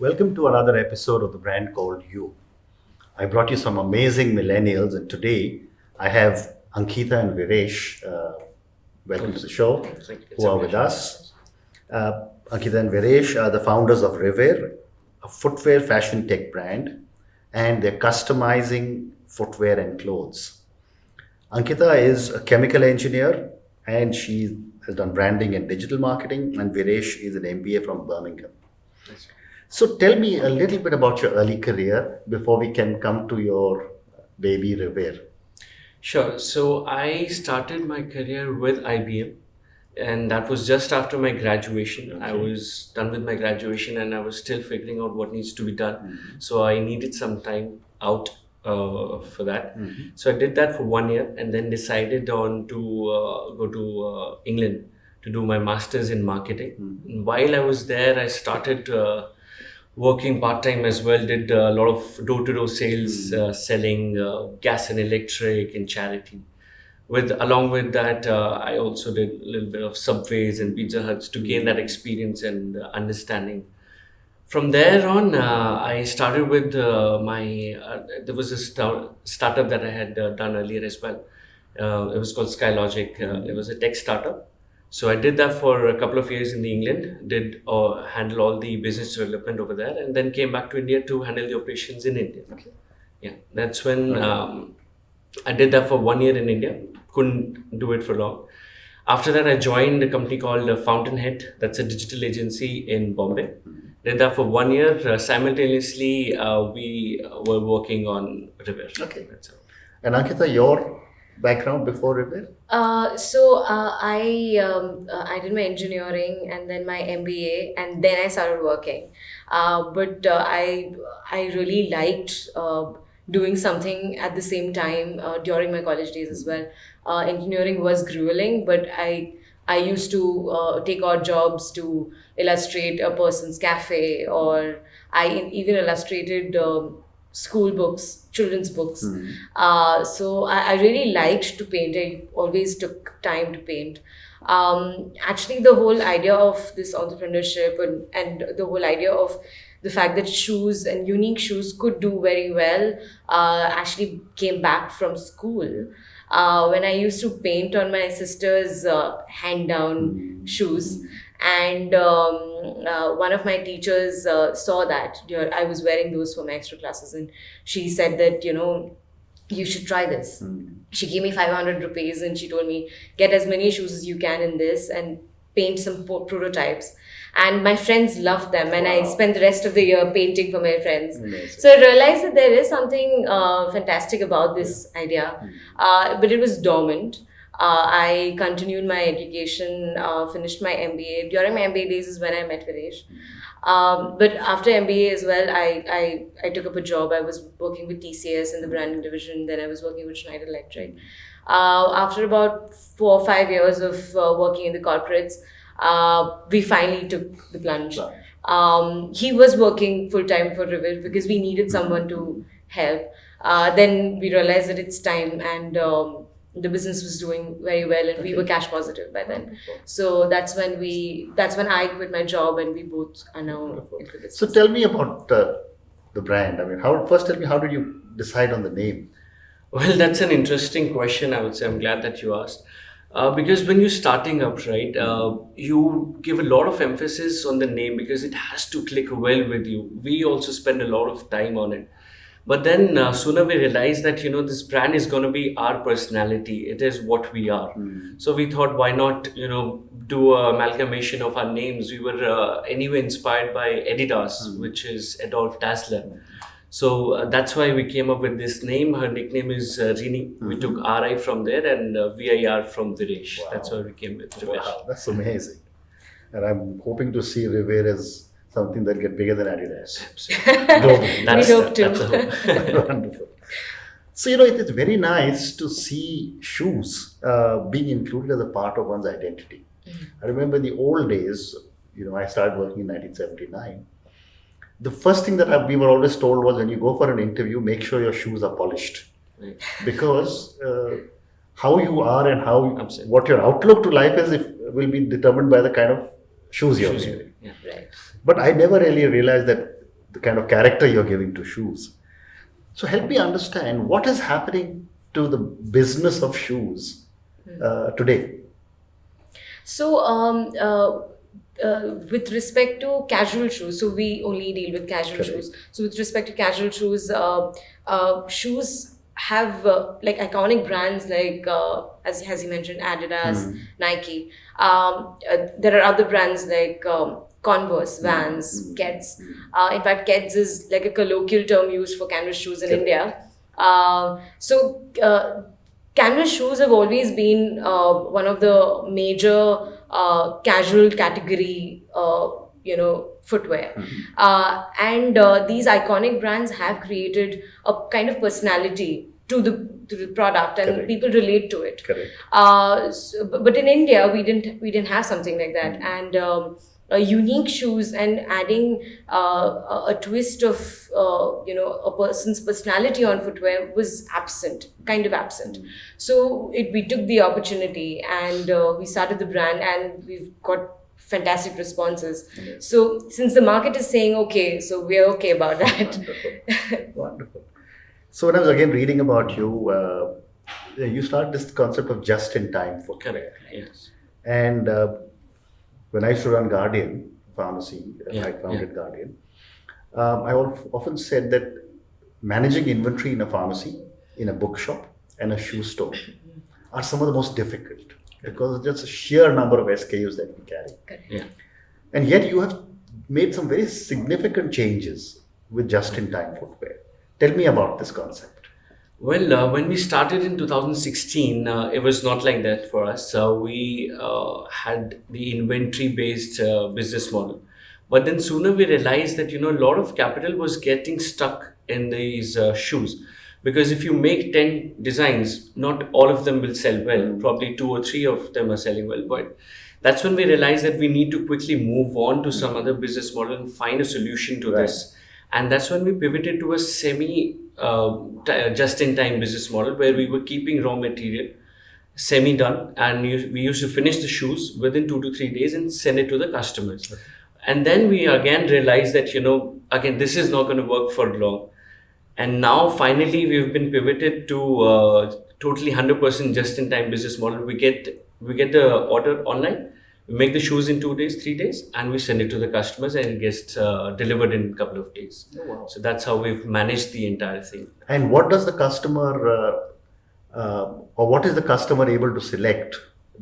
Welcome to another episode of the brand called You. I brought you some amazing millennials, and today I have Ankeeta and Viresh. Welcome to the show, who are with us. Ankeeta and Viresh are the founders of Rivir, a footwear fashion tech brand, and they're customizing footwear and clothes. Ankita is a chemical engineer and she has done branding and digital marketing, and Viresh is an MBA from Birmingham. So tell me a little bit about your early career before we can come to your baby Rivir. Sure. So I started my career with IBM, and that was just after my graduation. I was done with my graduation and I was still figuring out what needs to be done. So I needed some time out for that. So I did that for 1 year and then decided on to go to England to do my master's in marketing. And while I was there, I started working part-time as well, did a lot of door-to-door sales, selling gas and electric and charity. Along with that, I also did a little bit of Subways and Pizza Huts to gain that experience and understanding. From there on, I started with there was a startup that I had done earlier as well. It was called Skylogic. It was a tech startup. So I did that for a couple of years in England, did handle all the business development over there, and then came back to India to handle the operations in India. Yeah, that's when I did that for 1 year in India. Couldn't do it for long. After that, I joined a company called Fountainhead. That's a digital agency in Bombay. Did that for 1 year. Simultaneously, we were working on Rivir. Okay. That's all. And Ankita, your background before Rivir? I did my engineering and then my MBA, and then I started working. But I really liked doing something at the same time during my college days as well. Engineering was grueling, but I used to take odd jobs to illustrate a person's cafe, or I even illustrated school books, children's books. So I really liked to paint. I always took time to paint. Actually, the whole idea of this entrepreneurship and the whole idea of the fact that shoes and unique shoes could do very well actually came back from school. When I used to paint on my sister's hand-down shoes, and one of my teachers saw that I was wearing those for my extra classes, and she said that you should try this. She gave me 500 rupees and she told me, get as many shoes as you can in this and paint some prototypes. And my friends loved them, and I spent the rest of the year painting for my friends. Amazing. So I realized that there is something fantastic about this idea, but it was dormant. I continued my education, finished my MBA. During my MBA days is when I met Viresh. But after MBA as well, I took up a job. I was working with TCS in the branding division. Then I was working with Schneider Electric. After about 4 or 5 years of working in the corporates, we finally took the plunge. He was working full time for Rivir because we needed someone to help. Then we realized that it's time, and the business was doing very well, and we were cash positive by then. So that's when I quit my job, and we both are now into the business. So tell me about the brand. I mean, first tell me, how did you decide on the name? Well, that's an interesting question, I would say. I'm glad that you asked. Because when you're starting up, right, you give a lot of emphasis on the name because it has to click well with you. We also spend a lot of time on it. But then sooner we realized that, this brand is going to be our personality. It is what we are. So we thought, why not, do a amalgamation of our names. We were anyway inspired by Adidas, which is Adolf Dassler. So that's why we came up with this name. Her nickname is Rini. We took RI from there and VIR from Viresh. Wow. That's why we came with Rivir. Wow, that's amazing. And I'm hoping to see Rivir as something that get bigger than Adidas. Globally. We hope to. That's a hope. Wonderful. So, it's very nice to see shoes being included as a part of one's identity. I remember in the old days, I started working in 1979. The first thing that we were always told was, when you go for an interview, make sure your shoes are polished. Right. Because how you are and Absolutely. what your outlook to life is will be determined by the kind of shoes you're wearing. Yeah. Right. But I never really realized that the kind of character you're giving to shoes. So help me understand what is happening to the business of shoes today. So, with respect to casual shoes, so we only deal with casual Correct. shoes. So, with respect to casual shoes, shoes have like iconic brands like, as you mentioned, Adidas, Nike. There are other brands like Converse, Vans, Keds. In fact, Keds is like a colloquial term used for canvas shoes in Correct. India. Canvas shoes have always been one of the major casual category, footwear. And these iconic brands have created a kind of personality to the product, and Correct. people relate to it. Correct. But in India, we didn't have something like that, and unique shoes and adding a twist of a person's personality on footwear was kind of absent. So we took the opportunity, and we started the brand, and we've got fantastic responses. Yes. So since the market is saying okay, so we're okay about that. Wonderful. Wonderful. So when I was again reading about you, you started this concept of just-in-time footwear. Correct. Yes. And when I used to run Guardian Pharmacy, Yeah, I founded Guardian, I often said that managing inventory in a pharmacy, in a bookshop, and a shoe store are some of the most difficult because it's just a sheer number of SKUs that we carry. Yeah. And yet you have made some very significant changes with just-in-time footwear. Tell me about this concept. Well, when we started in 2016, it was not like that for us. We had the inventory-based business model. But then sooner we realized that, a lot of capital was getting stuck in these shoes. Because if you make 10 designs, not all of them will sell well. Probably 2 or 3 of them are selling well. But that's when we realized that we need to quickly move on to some other business model and find a solution to this. And that's when we pivoted to a just-in-time business model where we were keeping raw material semi-done, and we used to finish the shoes within 2 to 3 days and send it to the customers. Okay. And then we again realized that, again, this is not going to work for long. And now finally we've been pivoted to totally 100% just-in-time business model. We get the order online. We make the shoes in 2 days, 3 days, and we send it to the customers, and it gets delivered in a couple of days. Oh, wow. So that's how we've managed the entire thing. And what does the customer, or what is the customer able to select?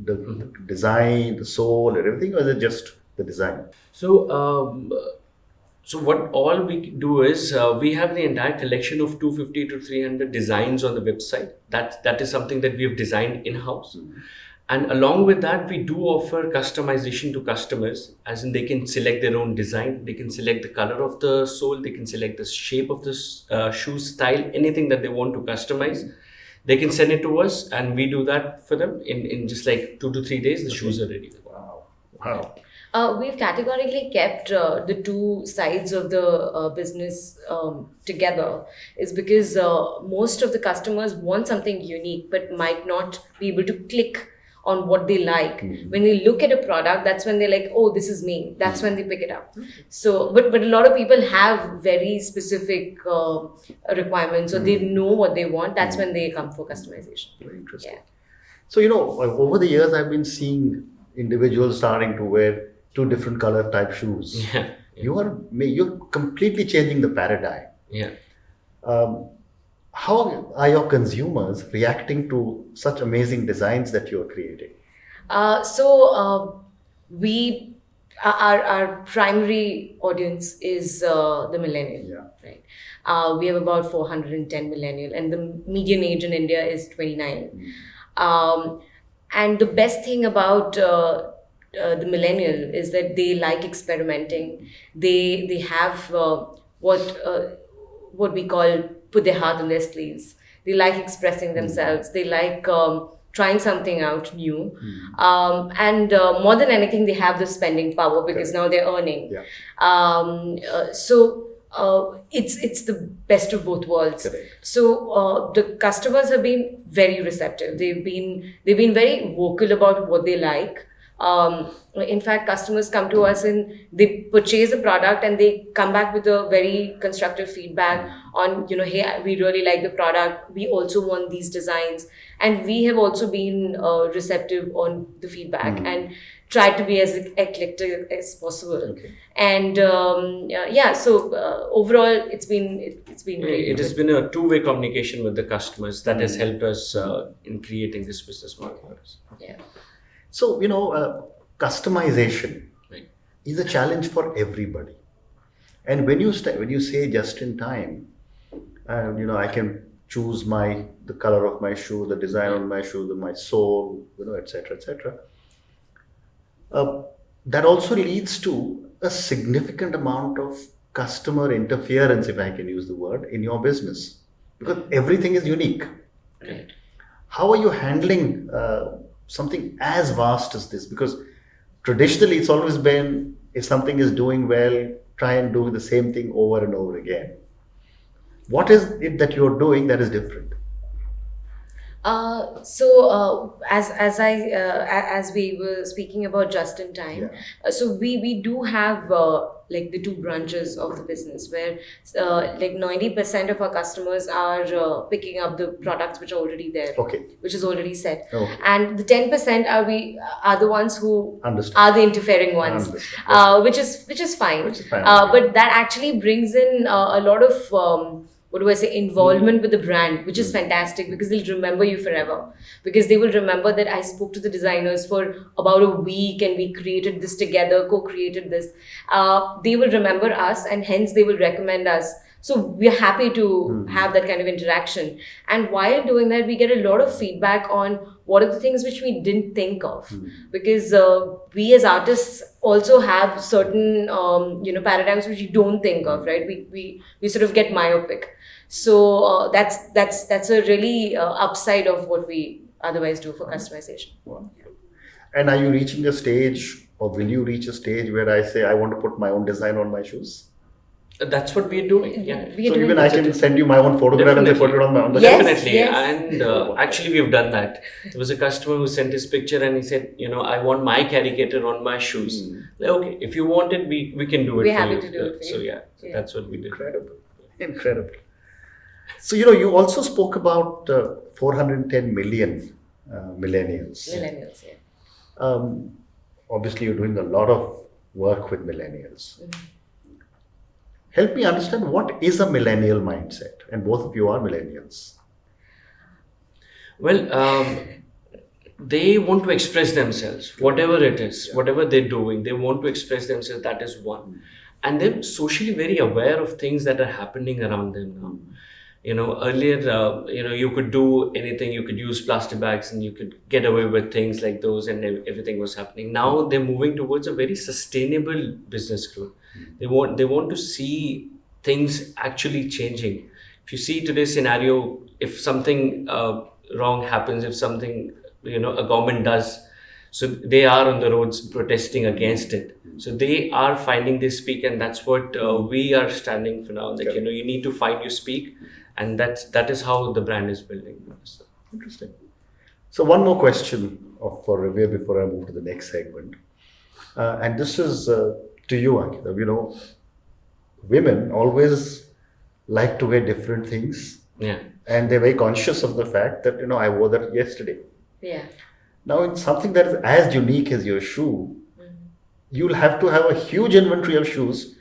The design, the sole, and everything, or is it just the design? So what all we do is we have the entire collection of 250 to 300 designs on the website. That is something that we have designed in-house. And along with that, we do offer customization to customers, as in they can select their own design, they can select the color of the sole, they can select the shape of the shoe style, anything that they want to customize. They can send it to us, and we do that for them in just like 2 to 3 days. The shoes are ready. Wow. We've categorically kept the two sides of the business together, is because most of the customers want something unique but might not be able to click on what they like. When they look at a product, that's when they're like, oh, this is me. That's when they pick it up. So, but a lot of people have very specific requirements, so they know what they want. That's when they come for customization. Very interesting. Yeah. So, over the years, I've been seeing individuals starting to wear 2 different color type shoes. Yeah. You're completely changing the paradigm. Yeah. How are your consumers reacting to such amazing designs that you're creating? We our primary audience is the millennial. Yeah. Right. We have about 410 millennial, and the median age in India is 29. And the best thing about the millennial is that they like experimenting. They have what we call put their heart in their sleeves. They like expressing themselves. They like trying something out new. And more than anything, they have the spending power because now they're earning. Yeah. It's the best of both worlds. Correct. So the customers have been very receptive. They've been very vocal about what they like. In fact, customers come to us and they purchase a product and they come back with a very constructive feedback on, hey, we really like the product. We also want these designs. And we have also been receptive on the feedback and tried to be as eclectic as possible. Okay. And so overall, it's been great. It has been a two-way communication with the customers that has helped us in creating this business model for us. Yeah. So, customization Right. is a challenge for everybody. And when you say just in time, I can choose the color of my shoe, the design on my shoe, my sole, etc., etc. That also leads to a significant amount of customer interference, if I can use the word, in your business, because everything is unique. Right. How are you handling something as vast as this? Because traditionally, it's always been, if something is doing well, try and do the same thing over and over again. What is it that you're doing that is different? As we were speaking about just in time, so we do have like the two branches of the business where like 90% of our customers are picking up the products which are already there, which is already set, and the 10% are the ones who are the interfering ones, which is fine. But that actually brings in a lot of involvement with the brand, which is fantastic because they'll remember you forever. Because they will remember that I spoke to the designers for about a week and we created this together, co-created this. They will remember us and hence they will recommend us. So we're happy to have that kind of interaction. And while doing that, we get a lot of feedback on what are the things which we didn't think of. Because we as artists also have certain paradigms which we don't think of, right? We sort of get myopic. So that's a really upside of what we otherwise do for customization. Wonderful. And are you reaching a stage, or will you reach a stage where I say I want to put my own design on my shoes? That's what we're doing. Yeah. So even I can send you my own photograph and say put it on my own. Definitely. And actually we've done that. There was a customer who sent his picture and he said, I want my caricature on my shoes. Like, okay, if you want it, we can do it. We're happy to do it for you. So yeah, that's what we did. Incredible. So you also spoke about 410 million millennials. Millennials, yeah. Obviously, you're doing a lot of work with millennials. Help me understand, what is a millennial mindset? And both of you are millennials. Well, they want to express themselves, whatever it is, whatever they're doing, they want to express themselves, that is one. And they're socially very aware of things that are happening around them now. Earlier, you could do anything, you could use plastic bags and you could get away with things like those and everything was happening. Now they're moving towards a very sustainable business growth. They want to see things actually changing. If you see today's scenario, if something wrong happens, if something, a government does, so they are on the roads protesting against it. So they are finding their speak, and that's what we are standing for now. Like, you need to find your speak, and that is how the brand is building. Interesting. So one more question for Rivir before I move to the next segment. And this is to you, Ankeeta. Women always like to wear different things. Yeah. And they're very conscious of the fact that, I wore that yesterday. Yeah. Now, in something that is as unique as your shoe, you'll have to have a huge inventory of shoes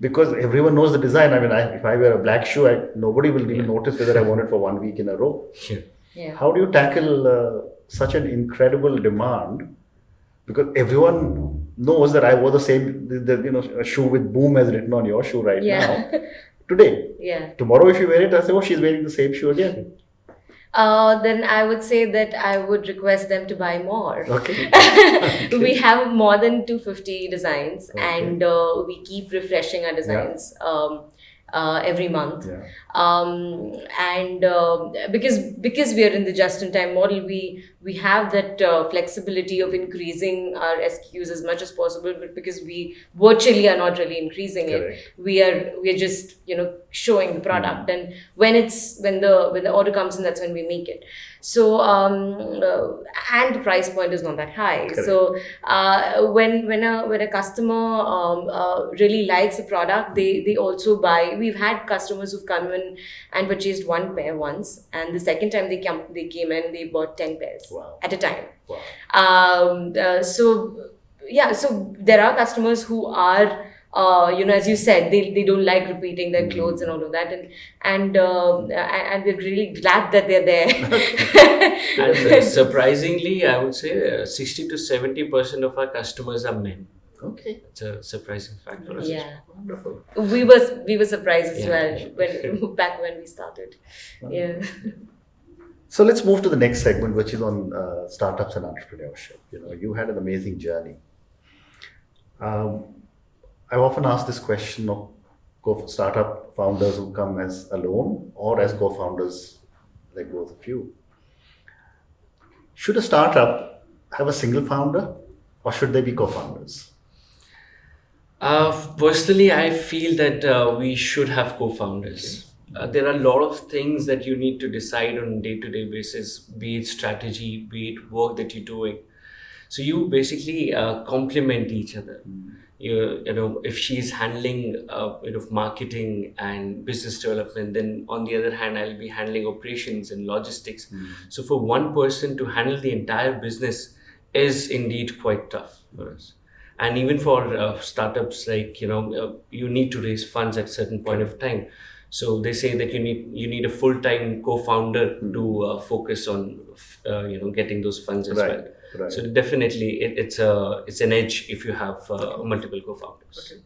because everyone knows the design. If I wear a black shoe, nobody will even notice whether I worn it for 1 week in a row. Yeah. How do you tackle such an incredible demand? Because everyone knows that I wore the same, a shoe with boom as written on your shoe right now. Today. Yeah. Tomorrow, if you wear it, I say, she's wearing the same shoe again. Then I would say that I would request them to buy more. Okay. We have more than 250 designs and we keep refreshing our designs every month. Yeah. And because we are in the just-in-time model, we we have that flexibility of increasing our SKUs as much as possible, but because we virtually are not really increasing Correct. it, we are just showing the product, and when the order comes in, that's when we make it. So and the price point is not that high. Correct. So when a customer really likes a product, they also buy. We've had customers who've come in and purchased one pair once, and the second time they came in, they bought 10 pairs Wow. at a time. Wow. So there are customers who are as you said, they don't like repeating their clothes and all of that, and we're really glad that they're there. And surprisingly, I would say 60 to 70% of our customers are men. Okay. It's a surprising fact for us. Yeah, Wonderful. we were surprised as well back when we started. Yeah. So let's move to the next segment, which is on startups and entrepreneurship. You had an amazing journey. I've often asked this question of startup founders who come as alone or as co-founders, like both of you. Should a startup have a single founder, or should they be co-founders? Personally, I feel that we should have co-founders. There are a lot of things that you need to decide on a day-to-day basis, be it strategy, be it work that you're doing. So you basically complement each other. If she's handling marketing and business development, then on the other hand, I'll be handling operations and logistics. So for one person to handle the entire business is indeed quite tough for us. And even for startups, like you need to raise funds at a certain point of time. So they say that you need a full-time co-founder to focus on getting those funds as well. Right. So definitely, it's an edge if you have multiple co-founders. Okay.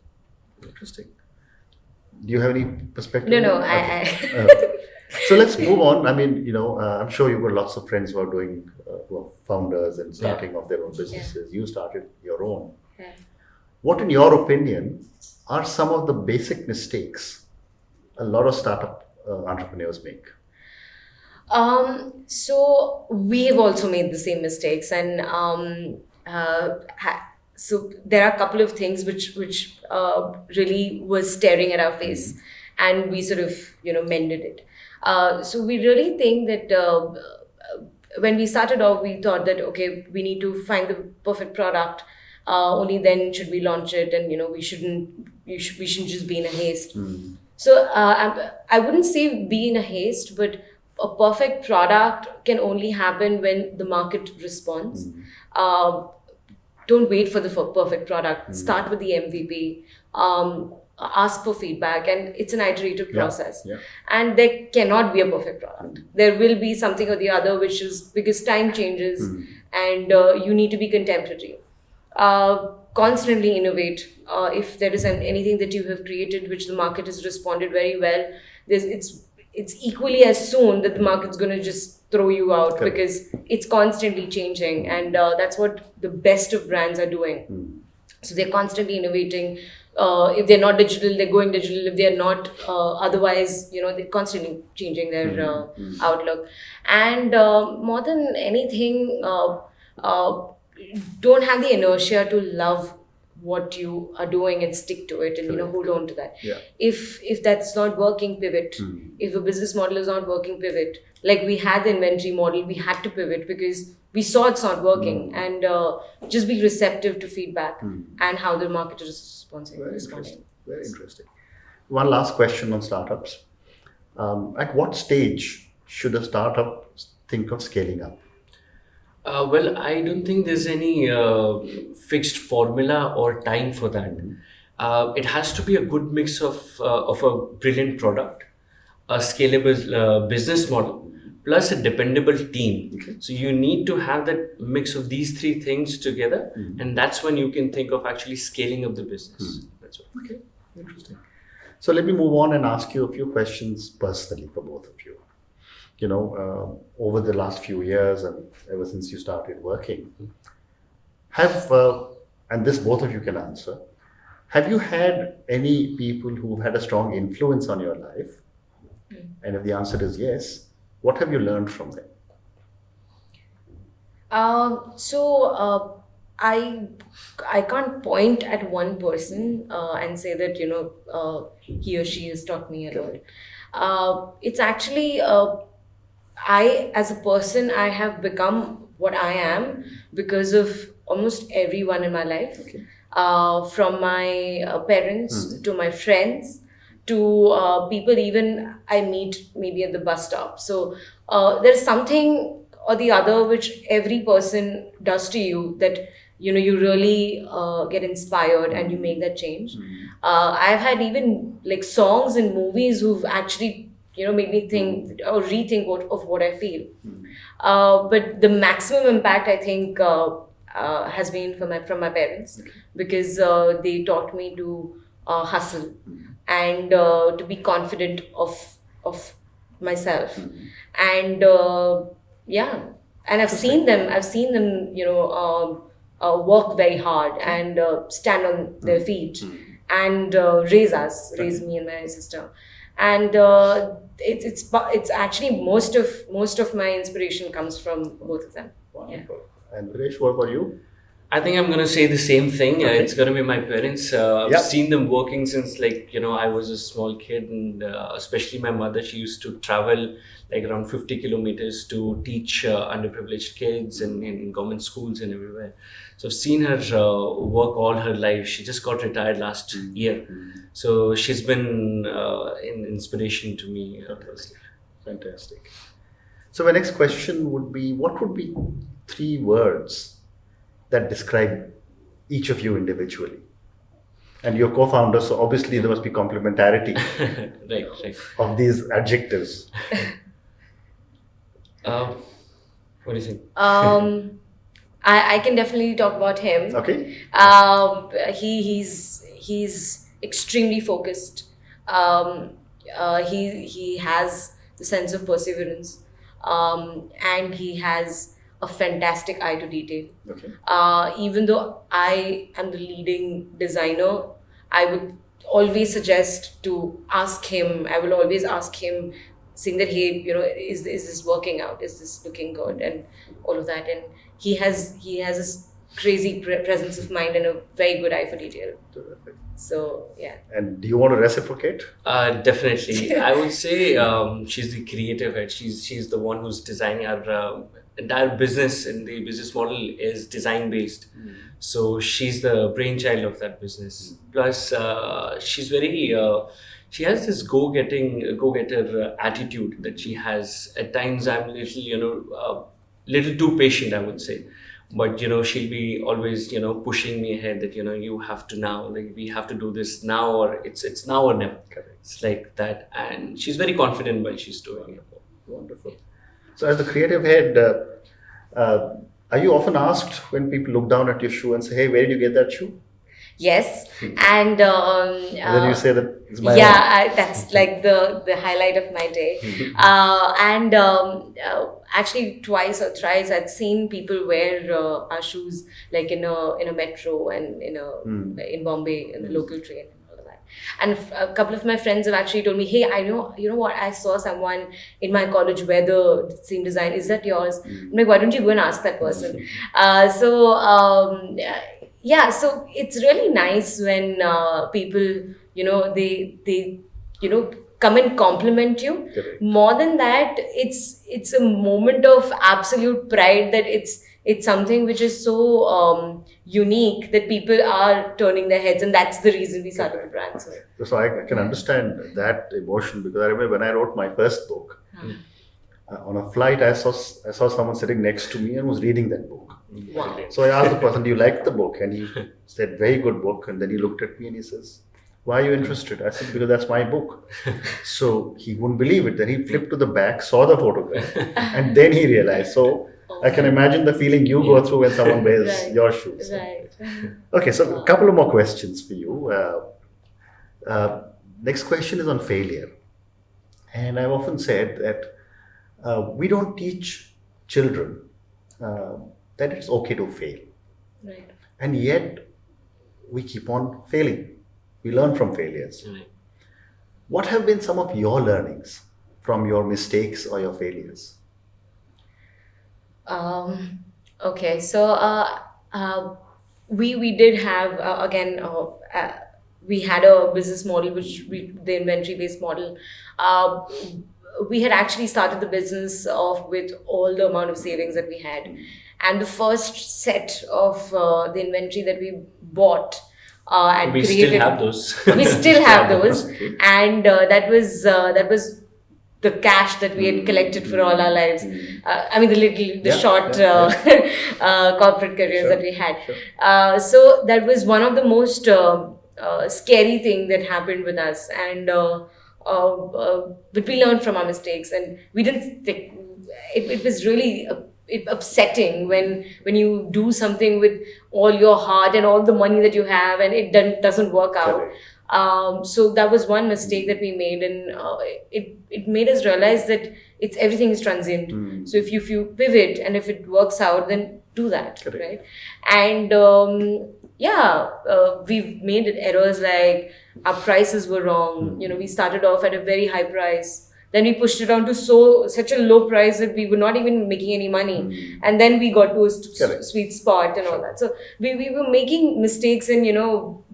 Interesting. Do you have any perspective? No, Okay. So let's move on. I mean, I'm sure you've got lots of friends who are doing who are founders and starting off their own businesses. You started your own. Yeah. What, in your opinion, are some of the basic mistakes a lot of startup entrepreneurs make? So we've also made the same mistakes, and so there are a couple of things which really was staring at our face, and we sort of mended it. So we really think that when we started off, we thought that okay, we need to find the perfect product. Only then should we launch it, and we shouldn't just be in a haste. So I wouldn't say be in a haste, but a perfect product can only happen when the market responds. Don't wait for the perfect product. Start with the MVP. Ask for feedback, and it's an iterative process. Yeah. And there cannot be a perfect product. There will be something or the other, which is because time changes, and you need to be contemporary. Constantly innovate. If there is anything that you have created which the market has responded very well, it's equally as soon that the market's going to just throw you out. Correct. Because it's constantly changing, and that's what the best of brands are doing. So they're constantly innovating. If they're not digital, they're going digital. If they're not, otherwise, they're constantly changing their outlook. And more than anything, don't have the inertia to love what you are doing and stick to it, and hold on to that. Yeah. If that's not working, pivot. If a business model is not working, pivot. Like we had the inventory model, we had to pivot because we saw it's not working, and just be receptive to feedback and how the market is responding. Very interesting. One last question on startups. At what stage should a startup think of scaling up? Well, I don't think there's any fixed formula or time for that. It has to be a good mix of a brilliant product, a scalable business model, plus a dependable team. Okay. So you need to have that mix of these three things together, and that's when you can think of actually scaling up the business. That's what. Okay, interesting. So let me move on and ask you a few questions personally for both of you. Over the last few years and ever since you started working, and this both of you can answer, have you had any people who had a strong influence on your life? And if the answer is yes, what have you learned from them? I can't point at one person and say that he or she has taught me a lot. It's actually I, as a person, I have become what I am because of almost everyone in my life, Okay. from my parents to my friends to people even I meet maybe at the bus stop. So there's something or the other which every person does to you that you really get inspired and you make that change. I've had even like songs and movies who've actually made me think or rethink of what I feel. But the maximum impact I think has been from my parents, because they taught me to hustle and to be confident of myself. And yeah, and I've seen them work very hard and stand on their feet and raise me and my sister. And it's actually most of my inspiration comes from both of them. Wonderful. And Viresh, what about you? I think I'm gonna say the same thing. Okay. It's gonna be my parents. I've Yeah. seen them working since I was a small kid, and especially my mother. She used to travel like around 50 kilometers to teach underprivileged kids in government schools and everywhere. So I've seen her work all her life. She just got retired last year, so she's been an inspiration to me. Fantastic. So my next question would be, what would be 3 words that describe each of you individually? And your co-founder, so obviously there must be complementarity Right. of these adjectives. What do you think? I can definitely talk about him. Okay. He's extremely focused. He has the sense of perseverance, and he has a fantastic eye to detail. Okay. Even though I am the leading designer, I would always suggest to ask him. I will always ask him, saying that, hey, is this working out? Is this looking good? And all of that. And he has this crazy presence of mind and a very good eye for detail. Terrific. So yeah. And do you want to reciprocate? Definitely. I would say she's the creative head. She's the one who's designing our entire business, and the business model is design based. So she's the brainchild of that business. Plus, she's very. She has this go-getter attitude that she has. At times, I'm little too patient, I would say. But she'll be always pushing me ahead that you have to now, like, we have to do this now, or it's now or never. Correct. It's like that, and she's very confident while she's doing it. Wonderful. So as the creative head, are you often asked when people look down at your shoe and say, hey, where did you get that shoe? Yes, and And then you say that it's my own. that's like the highlight of my day. And actually, twice or thrice I'd seen people wear our shoes like in a metro and in Bombay in the local train and all of that. And a couple of my friends have actually told me, hey, I know, you know what, I saw someone in my college wear the same design. Is that yours? I'm like, why don't you go and ask that person? Yeah, so it's really nice when people, they come and compliment you. Correct. More than that, it's a moment of absolute pride that it's something which is so unique that people are turning their heads, and that's the reason we started the brand. So I can understand that emotion, because I remember when I wrote my first book, on a flight, I saw someone sitting next to me and was reading that book. Wow. So I asked the person, do you like the book? And he said, very good book. And then he looked at me and he says, why are you interested? I said, because that's my book. So he wouldn't believe it. Then he flipped to the back, saw the photograph, and then he realized. So I can imagine the feeling you go through when someone wears Right. your shoes. Right. Okay, so a couple of more questions for you. Next question is on failure. And I've often said that we don't teach children that it's okay to fail. Right. And yet we keep on failing. We learn from failures. Right. What have been some of your learnings from your mistakes or your failures? Okay, so we did have we had a business model the inventory based model. Uh, we had actually started the business off with all the amount of savings that we had, and the first set of the inventory that we bought and We created. still have those. We still have those, Okay. and that was the cash that we had collected for all our lives. I mean, the Yeah, short corporate careers Sure, that we had. sure. So that was one of the most scary thing that happened with us, and but we learned from our mistakes, and we didn't think it was really. Upsetting when you do something with all your heart and all the money that you have and it doesn't work out. Correct. So that was one mistake that we made, and it made us realize that everything is transient. So if you pivot and if it works out, then do that, Correct. right? And we've made errors like our prices were wrong. We started off at a very high price. Then we pushed it down to such a low price that we were not even making any money. And then we got to a Correct. sweet spot and all that. So we were making mistakes and,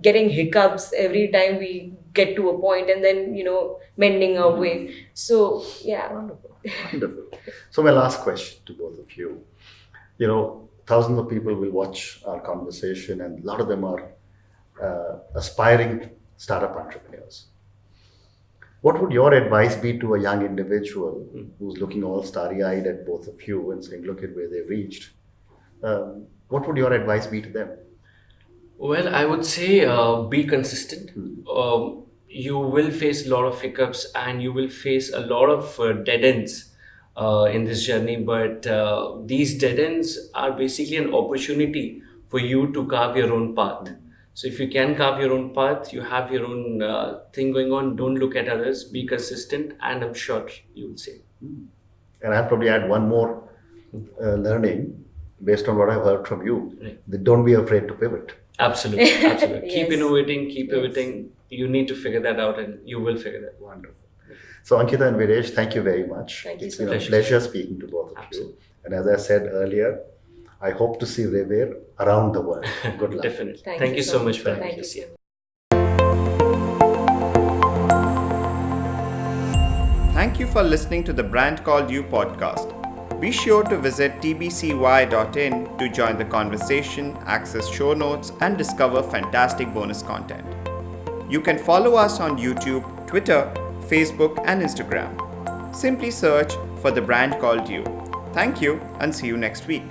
getting hiccups every time we get to a point and then, mending our way. So, yeah. Wonderful. Wonderful. So my last question to both of you. Thousands of people will watch our conversation and a lot of them are aspiring startup entrepreneurs. What would your advice be to a young individual who's looking all starry-eyed at both of you and saying, look at where they've reached? What would your advice be to them? Well, I would say be consistent. You will face a lot of hiccups and you will face a lot of dead ends in this journey. But these dead ends are basically an opportunity for you to carve your own path. So if you can carve your own path, you have your own thing going on. Don't look at others. Be consistent, and I'm sure you will say. And I'll probably add one more learning based on what I've heard from you. Right. That don't be afraid to pivot. Absolutely, absolutely. Keep Yes. innovating, keep pivoting. You need to figure that out, and you will figure that out. Wonderful. So Ankeeta and Viresh, thank you very much. Thank you It's so been a much. pleasure speaking to both of Absolutely. you. And as I said earlier, I hope to see Rivir around the world. Good luck. Definitely. Thank Thank you you so so much for Thank having you us so here. much. Thank you for listening to the Brand Called You podcast. Be sure to visit tbcy.in to join the conversation, access show notes, and discover fantastic bonus content. You can follow us on YouTube, Twitter, Facebook, and Instagram. Simply search for the Brand Called You. Thank you and see you next week.